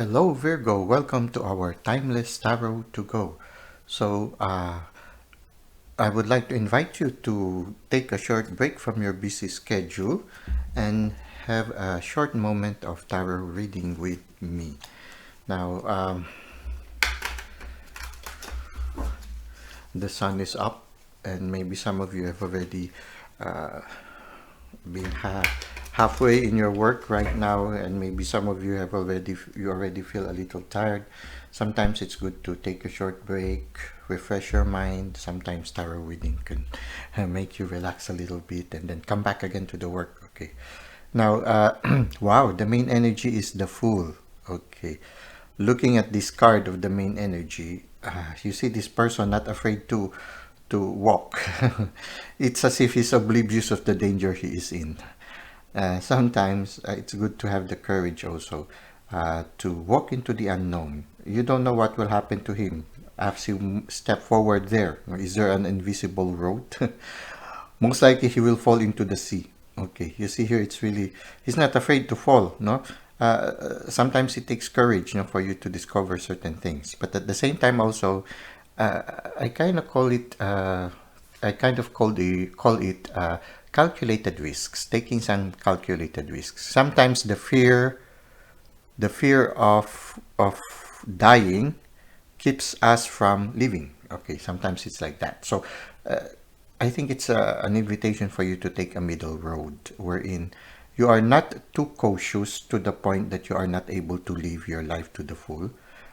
Hello Virgo, welcome to our Timeless Tarot to Go. So, I would like to invite you to take a short break from your busy schedule and have a short moment of tarot reading with me. Now, the sun is up, and maybe some of you have already uh, been halfway in your work right now, and maybe some of you already feel a little tired. Sometimes it's good to take a short break, refresh your mind. Sometimes tarot reading can make you relax a little bit and then come back again to the work. Okay, now wow, the main energy is the Fool. Okay, looking at this card of the main energy, you see this person not afraid to walk. It's as if he's oblivious of the danger he is in. Sometimes it's good to have the courage also to walk into the unknown. You don't know what will happen to him as you step forward there. Is there an invisible road? Most likely he will fall into the sea. Okay, you see here, it's really, he's not afraid to fall, no? Sometimes it takes courage, for you to discover certain things. But at the same time also, uh, I kind of call it, call it calculated risks, taking some calculated risks. Sometimes the fear of dying keeps us from living. Okay, sometimes it's like that. So I think it's an invitation for you to take a middle road wherein you are not too cautious to the point that you are not able to live your life to the full.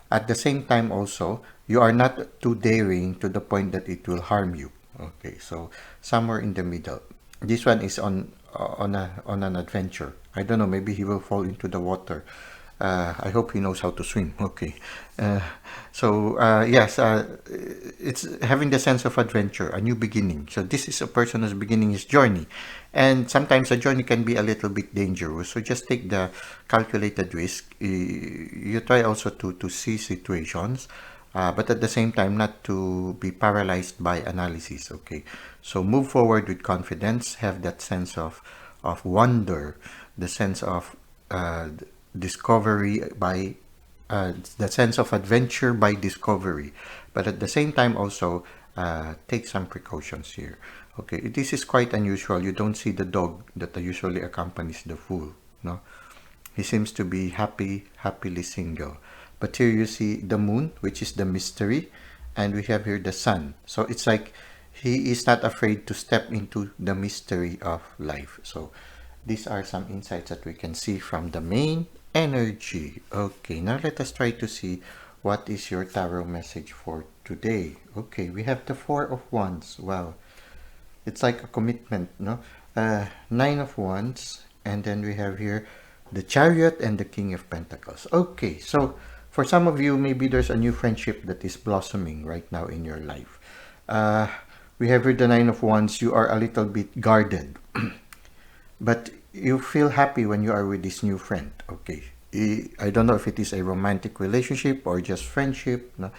At the same time also, you are not too daring to the point that it will harm you. Okay, so somewhere in the middle. This one is on an adventure. I don't know, maybe he will fall into the water. I hope he knows how to swim. Okay. Uh, yes, it's having the sense of adventure, a new beginning. So this is a person who's beginning his journey. And sometimes a journey can be a little bit dangerous. So just take the calculated risk. You try also to see situations, but at the same time not to be paralyzed by analysis. Okay. So move forward with confidence, have that sense of wonder, the sense of discovery by the sense of adventure by discovery, but at the same time also take some precautions here. Okay, this is quite unusual. You don't see the dog that usually accompanies the Fool. No, he seems to be happily single. But here you see the moon, which is the mystery, and we have here the sun. So it's like he is not afraid to step into the mystery of life. So these are some insights that we can see from the main energy. Okay, now let us try to see what is your tarot message for today. Okay, we have the Four of Wands. Wow, it's like a commitment, no? Nine of Wands, and then we have here the Chariot and the King of Pentacles. Okay, so for some of you, maybe there's a new friendship that is blossoming right now in your life. We have here the Nine of Wands. You are a little bit guarded, but you feel happy when you are with this new friend. Okay, I don't know if it is a romantic relationship or just friendship, no?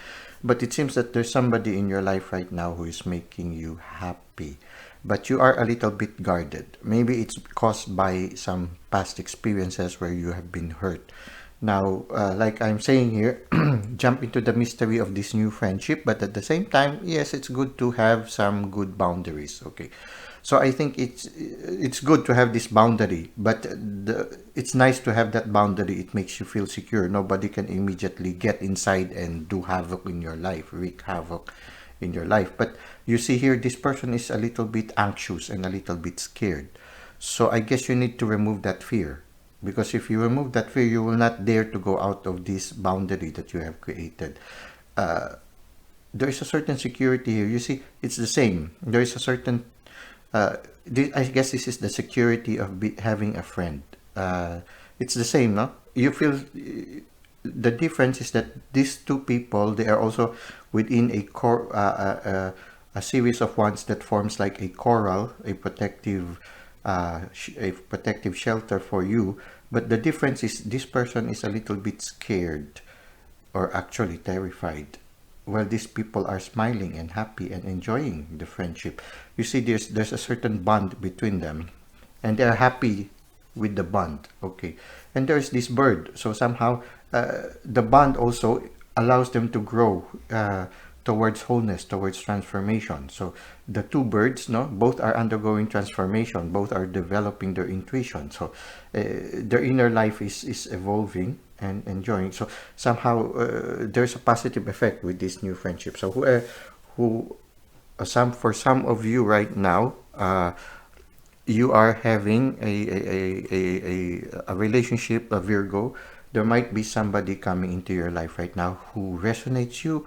But it seems that there's somebody in your life right now who is making you happy, but you are a little bit guarded. Maybe it's caused by some past experiences where you have been hurt. Now, like I'm saying here, jump into the mystery of this new friendship, but at the same time, yes, it's good to have some good boundaries. Okay, so I think it's good to have this boundary, but it's nice to have that boundary. It makes you feel secure. Nobody can immediately get inside and do havoc in your life, wreak havoc in your life. But you see here, this person is a little bit anxious and a little bit scared. So I guess you need to remove that fear. Because if you remove that fear, you will not dare to go out of this boundary that you have created. There is a certain security here. You see, it's the same. There is a certain, I guess this is the security of having a friend. It's the same, no? You feel, the difference is that these two people, they are also within a series of wands that forms like a coral, a protective shelter for you. But the difference is this person is a little bit scared or actually terrified, while these people are smiling and happy and enjoying the friendship. You see, there's a certain bond between them, and they are happy with the bond. Okay, and there's this bird. So somehow the bond also allows them to grow towards wholeness, towards transformation. So the two birds, no, both are undergoing transformation, both are developing their intuition. So their inner life is evolving and enjoying. So somehow there's a positive effect with this new friendship. So who some for some of you right now, you are having a relationship, a Virgo. There might be somebody coming into your life right now who resonates you,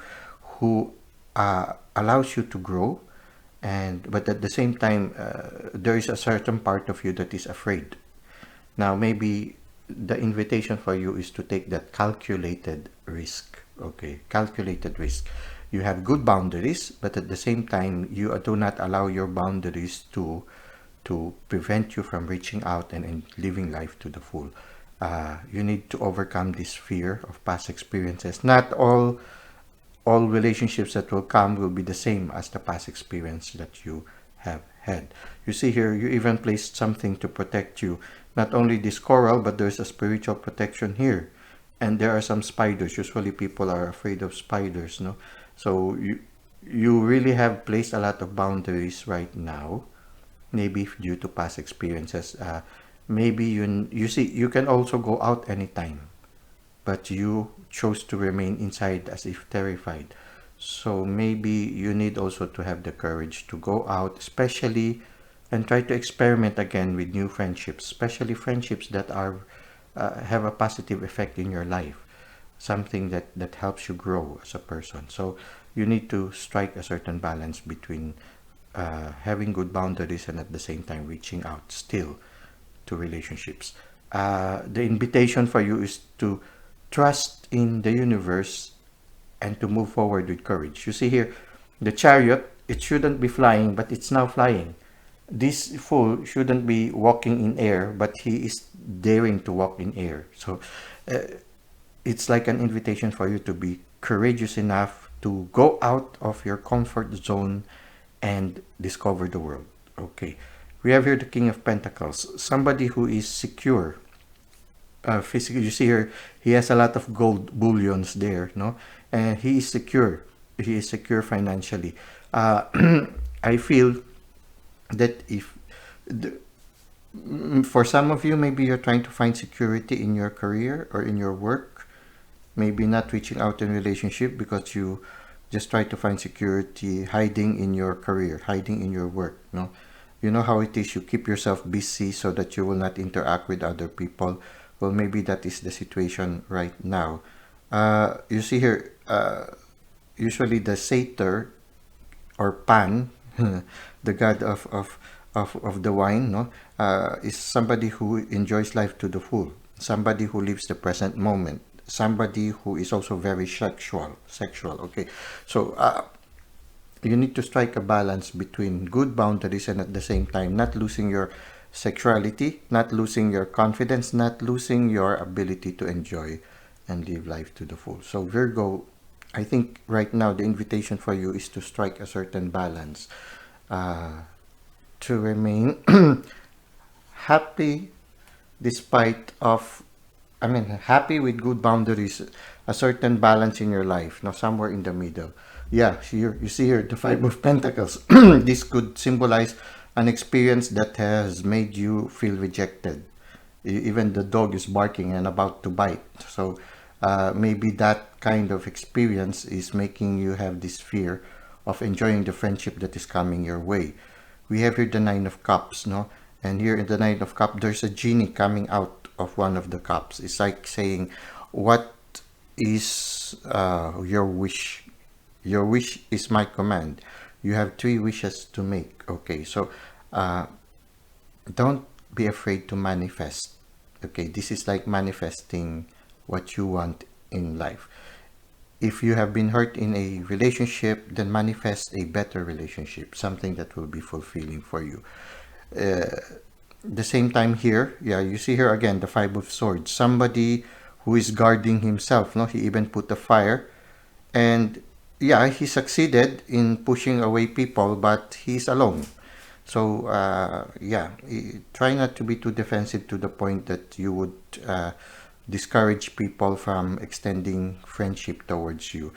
who allows you to grow, and but at the same time, there is a certain part of you that is afraid. Now, maybe the invitation for you is to take that calculated risk. Okay, calculated risk. You have good boundaries, but at the same time, you do not allow your boundaries to prevent you from reaching out and living life to the full. You need to overcome this fear of past experiences. Not all relationships that will come will be the same as the past experience that you have had. You see here, you even placed something to protect you. Not only this coral, but there's a spiritual protection here. And there are some spiders. Usually people are afraid of spiders, no? So you really have placed a lot of boundaries right now, maybe due to past experiences. Maybe you see, you can also go out anytime, but you chose to remain inside as if terrified. So maybe you need also to have the courage to go out, especially, and try to experiment again with new friendships, especially friendships that are have a positive effect in your life, something that helps you grow as a person. So you need to strike a certain balance between having good boundaries and at the same time reaching out still to relationships. The invitation for you is to trust in the universe and to move forward with courage. You see here, the chariot, it shouldn't be flying, but it's now flying. This fool shouldn't be walking in air, but he is daring to walk in air. So it's like an invitation for you to be courageous enough to go out of your comfort zone and discover the world. Okay. We have here the King of Pentacles, somebody who is secure. Physically, you see here, he has a lot of gold bullions there, no? And he is secure. He is secure financially. I feel that if the, for some of you, maybe you're trying to find security in your career or in your work, maybe not reaching out in relationship because you just try to find security hiding in your career, hiding in your work, no? You know how it is, you keep yourself busy so that you will not interact with other people. Well, maybe that is the situation right now. You see here, usually the satyr or Pan, the god of the wine, no, is somebody who enjoys life to the full, somebody who lives the present moment, somebody who is also very sexual. Okay, so you need to strike a balance between good boundaries and at the same time not losing your sexuality, not losing your confidence, not losing your ability to enjoy and live life to the full. So Virgo, I think right now the invitation for you is to strike a certain balance, to remain happy despite of, I mean, happy with good boundaries, a certain balance in your life, now somewhere in the middle. Yeah, here you see here the Five of Pentacles. This could symbolize an experience that has made you feel rejected. Even the dog is barking and about to bite. So maybe that kind of experience is making you have this fear of enjoying the friendship that is coming your way. We have here the Nine of Cups, no? And here in the Nine of Cups, there's a genie coming out of one of the cups. It's like saying, what is your wish? Your wish is my command. You have 3 wishes to make. Okay, so don't be afraid to manifest. Okay, this is like manifesting what you want in life. If you have been hurt in a relationship, then manifest a better relationship, something that will be fulfilling for you. The same time here, yeah, you see here again the Five of Swords, somebody who is guarding himself, no? He even put a fire, and yeah, he succeeded in pushing away people, but he's alone. So yeah, try not to be too defensive to the point that you would discourage people from extending friendship towards you.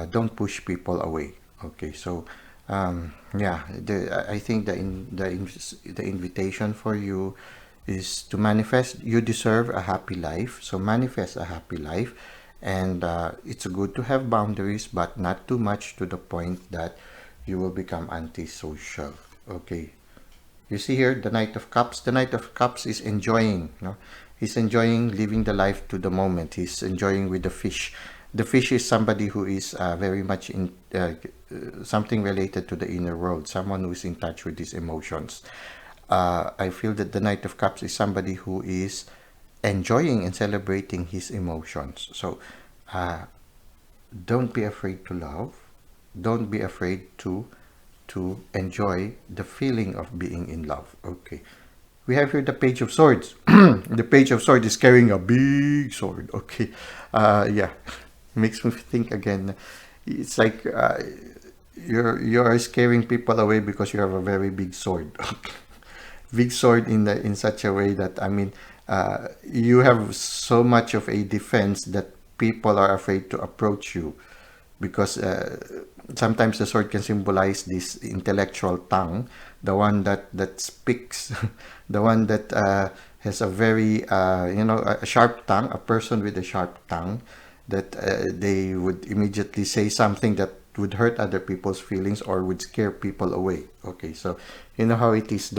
Don't push people away. Okay, so yeah, I think the invitation for you is to manifest. You deserve a happy life, so manifest a happy life, and it's good to have boundaries, but not too much to the point that you will become antisocial. Okay, you see here the Knight of Cups. The Knight of Cups is enjoying. No, he's enjoying living the life to the moment. He's enjoying with the fish. The fish is somebody who is very much in something related to the inner world. Someone who is in touch with his emotions. I feel that the Knight of Cups is somebody who is enjoying and celebrating his emotions. So uh, don't be afraid to love. Don't be afraid to enjoy the feeling of being in love. Okay. We have here the Page of Swords. The Page of Swords is carrying a big sword. Okay. Yeah. Makes me think again. It's like you are scaring people away because you have a very big sword. Big sword in such a way that, I mean, you have so much of a defense that people are afraid to approach you, because sometimes the sword can symbolize this intellectual tongue, the one that speaks, the one that has a very a sharp tongue, a person with a sharp tongue, that they would immediately say something that would hurt other people's feelings or would scare people away. Okay, so you know how it is.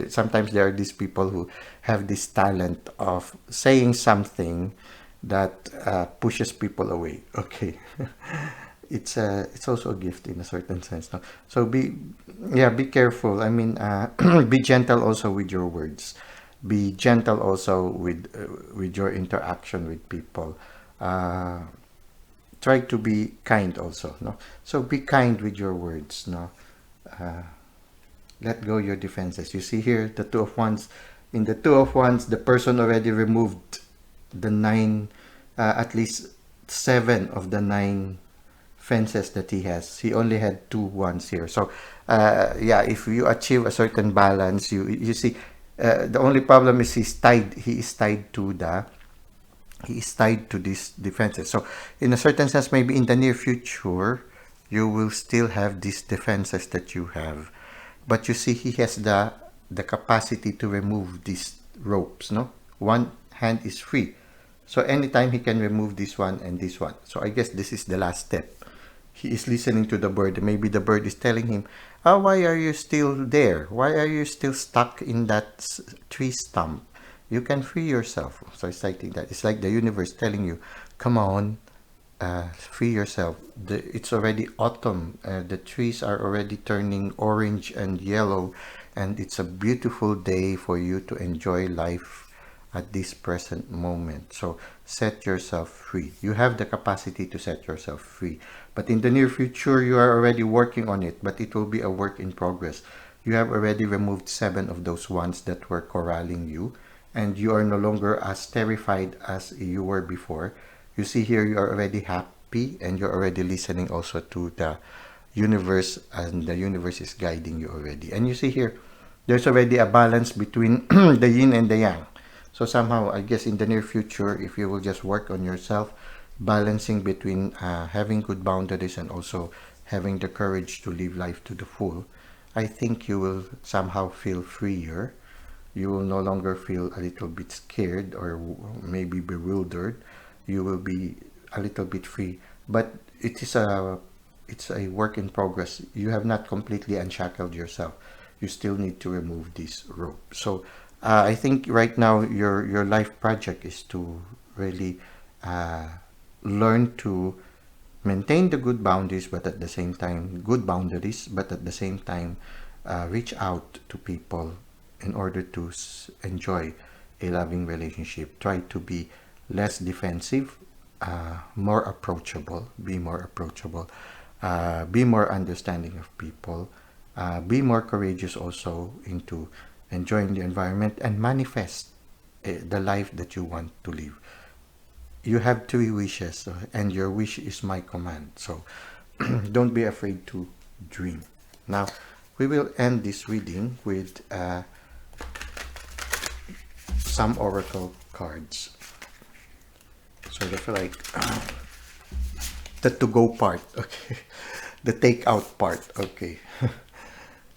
Sometimes there are these people who have this talent of saying something that pushes people away. Okay. It's also a gift in a certain sense, no? So be careful. I mean, be gentle also with your words. Be gentle also with your interaction with people. uh, Try to be kind also, no? So be kind with your words, no? uh, let go your defenses. You see here the Two of Wands. In the Two of Wands, the person already removed the nine, at least seven of the nine fences that he has. He only had two wands here. So yeah, if you achieve a certain balance, you see, the only problem is he is tied to these defenses. So in a certain sense, maybe in the near future, you will still have these defenses that you have, but you see, he has the capacity to remove these ropes. No, one hand is free, so anytime he can remove this one and this one. So I guess this is the last step. He is listening to the bird. Maybe the bird is telling him, "Oh, why are you still there? Why are you still stuck in that tree stump? You can free yourself." So it's like that. It's like the universe telling you, "Come on, free yourself." It's already autumn. The trees are already turning orange and yellow, and it's a beautiful day for you to enjoy life at this present moment. So set yourself free. You have the capacity to set yourself free. But in the near future, you are already working on it, but it will be a work in progress. You have already removed seven of those ones that were corralling you, and you are no longer as terrified as you were before. You see here, you are already happy, and you're already listening also to the universe, and the universe is guiding you already. And you see here, there's already a balance between the yin and the yang. So somehow, I guess in the near future, if you will just work on yourself, balancing between having good boundaries and also having the courage to live life to the full, I think you will somehow feel freer. You will no longer feel a little bit scared or maybe bewildered. You will be a little bit free. But it's a work in progress. You have not completely unshackled yourself. You still need to remove this rope. So I think right now your life project is to really learn to maintain the good boundaries, but at the same time, good boundaries, but at the same time, reach out to people in order to enjoy a loving relationship. Try to be less defensive, more approachable, be more approachable, be more understanding of people, be more courageous also into enjoying the environment and manifest the life that you want to live. You have three wishes, and your wish is my command. So don't be afraid to dream. Now, we will end this reading with some oracle cards. So that's like the to-go part, okay? The take-out part, okay?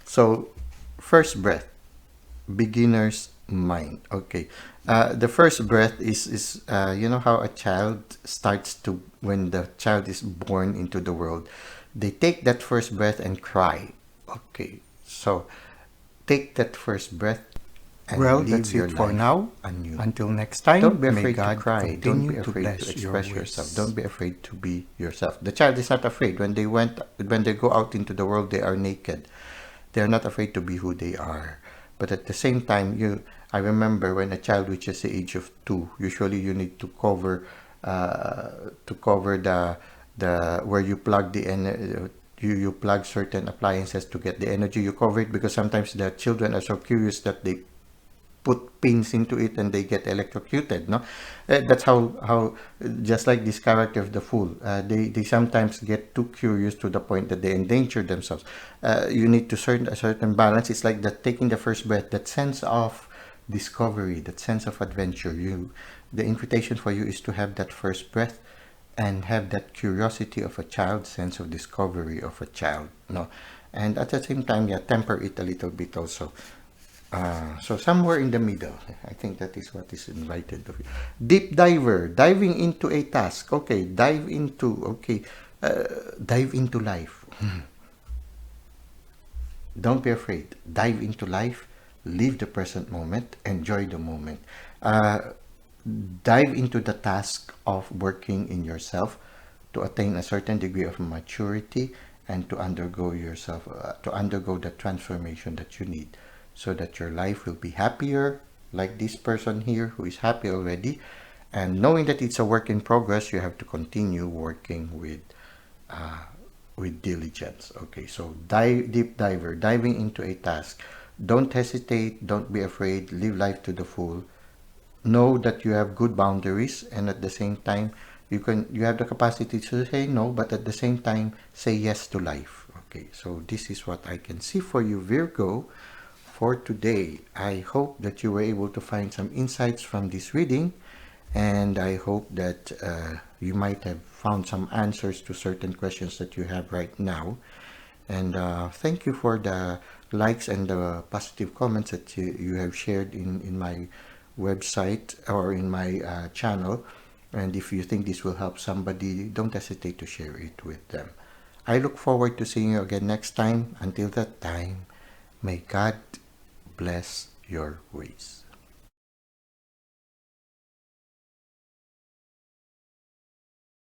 So, first breath, beginner's mind, okay? The first breath is you know how a child starts to, when the child is born into the world, they take that first breath and cry, okay? So, take that first breath Well, and that's live your it for life now. anew. Until next time, Don't be may afraid to God cry. Don't be continue to afraid to bless your express yourself. Don't ways. be afraid to be yourself. The child is not afraid. When they go out into the world, they are naked. They are not afraid to be who they are. But at the same time, I remember when a child reaches the age of 2, usually you need to cover the where you plug the you plug certain appliances to get the energy. You cover it because sometimes the children are so curious that they put pins into it and they get electrocuted, no. That's how just like this character of the fool, they sometimes get too curious to the point that they endanger themselves. You need to certain a certain balance. It's like that, taking the first breath, that sense of discovery, that sense of adventure. The invitation for you is to have that first breath and have that curiosity of a child, sense of discovery of a child, no. And at the same time, yeah, temper it a little bit also. So somewhere in the middle, I think that is what is invited of you. Deep diver, diving into a task. Okay, dive into life. Don't be afraid. Dive into life. Live the present moment. Enjoy the moment. Uh, Dive into the task of working in yourself to attain a certain degree of maturity and to undergo the transformation that you need, so that your life will be happier, like this person here who is happy already. And knowing that it's a work in progress, you have to continue working uh, with diligence. Okay, so deep diver, diving into a task. Don't hesitate, don't be afraid, live life to the full. Know that you have good boundaries, and at the same time you have the capacity to say no, but at the same time say yes to life. Okay, so this is what I can see for you, Virgo, for today. I hope that you were able to find some insights from this reading, and I hope that you might have found some answers to certain questions that you have right now. And thank you for the likes and the positive comments that you have shared in my website or in my channel. And if you think this will help somebody, don't hesitate to share it with them. I look forward to seeing you again next time. Until that time, may God bless your ways.